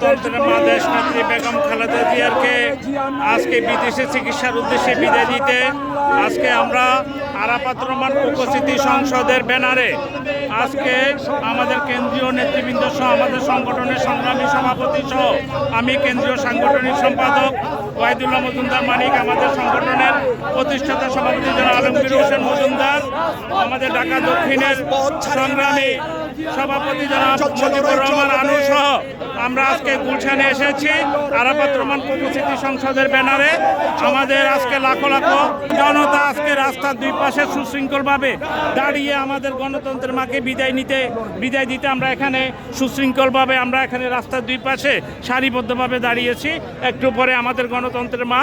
গণতন্ত্রের মা দেশনেত্রী বেগম খালেদা জিয়াকে আজকে বিদেশে চিকিৎসার উদ্দেশ্যে বিদায় দিতে আজকে আমরা আরাফাত রহমান উপস্থিতি সংসদের ব্যানারে আজকে আমাদের কেন্দ্রীয় নেতৃবৃন্দ সহ আমাদের সংগঠনের সংগ্রামী সভাপতি সহ আমি কেন্দ্রীয় সাংগঠনিক সম্পাদক ওয়াহিদুল্লাহ মজুমদার মানিক, আমাদের সংগঠনের প্রতিষ্ঠাতা সভাপতি জনাব আলমগীর হোসেন মজুমদার, আমাদের ঢাকা দক্ষিণের সংগ্রামী সভাপতি জনাব মুজিবুর রহমান আনু সহ আমরা আজকে গুলশানে এসেছি আরাফাত রহমান উপস্থিতি সংসদের ব্যানারে। আমাদের আজকে লাখো লাখো জনতা আজকে রাস্তার দুই পাশে সুশৃঙ্খলভাবে দাঁড়িয়ে আমাদের গণতন্ত্রের মাকে বিদায় দিতে আমরা এখানে সুশৃঙ্খলভাবে আমরা এখানে রাস্তার দুই পাশে সারিবদ্ধভাবে দাঁড়িয়েছি। একটু পরে আমাদের গণতন্ত্রের মা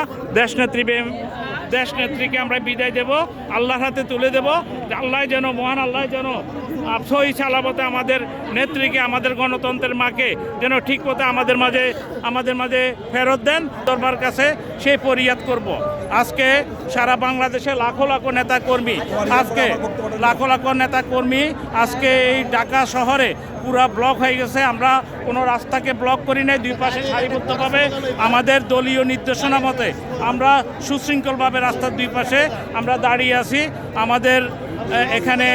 দেশনেত্রীকে আমরা বিদায় দেব, আল্লাহর হাতে তুলে দেব। আল্লাহ যেন মহান আল্লাহ যেন সহি সালামতে আমাদের নেত্রীকে আমাদের গণতন্ত্রের মাকে যেন ঠিক মতো আমাদের মাঝে ফেরত দেন। দরবার কাছে সেই ফরিয়াদ করব। আজকে সারা বাংলাদেশে লাখো লাখো নেতাকর্মী আজকে এই ঢাকা শহরে পুরা ব্লক হয়ে গেছে। আমরা কোনো রাস্তাকে ব্লক করি নাই, দুই পাশে সারিবদ্ধভাবে আমাদের দলীয় নির্দেশনা মতে আমরা সুশৃঙ্খলভাবে রাস্তার দুই পাশে আমরা দাঁড়িয়ে আছি। আমাদের এখানে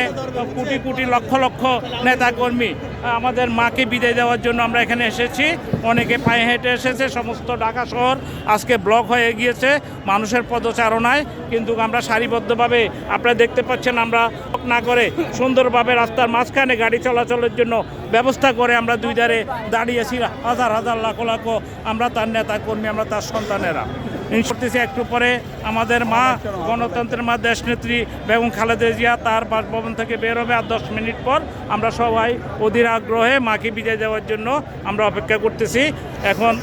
কোটি কোটি লক্ষ লক্ষ নেতাকর্মী আমাদের মাকে বিদায় দেওয়ার জন্য আমরা এখানে এসেছি। অনেকে পায়ে হেঁটে এসেছে, সমস্ত ঢাকা শহর আজকে ব্লক হয়ে গিয়েছে মানুষের পদচারণায়, কিন্তু আমরা সারিবদ্ধভাবে আপনারা দেখতে পাচ্ছেন আমরা না করে সুন্দরভাবে রাস্তার মাঝখানে গাড়ি চলাচলের জন্য ব্যবস্থা করে আমরা দুই ধারে দাঁড়িয়েছি। হাজার হাজার লাখো লাখো আমরা তার নেতাকর্মী, আমরা তার সন্তানেরা করতেছি। একটু পরে আমাদের মা গণতন্ত্রের মা দেশনেত্রী বেগম খালেদা জিয়া তার বাসভবন থেকে বের হবে। আর 10 মিনিট পর আমরা সবাই অধীর আগ্রহে মাকে বিদায় দেওয়ার জন্য আমরা অপেক্ষা করতেছি। এখন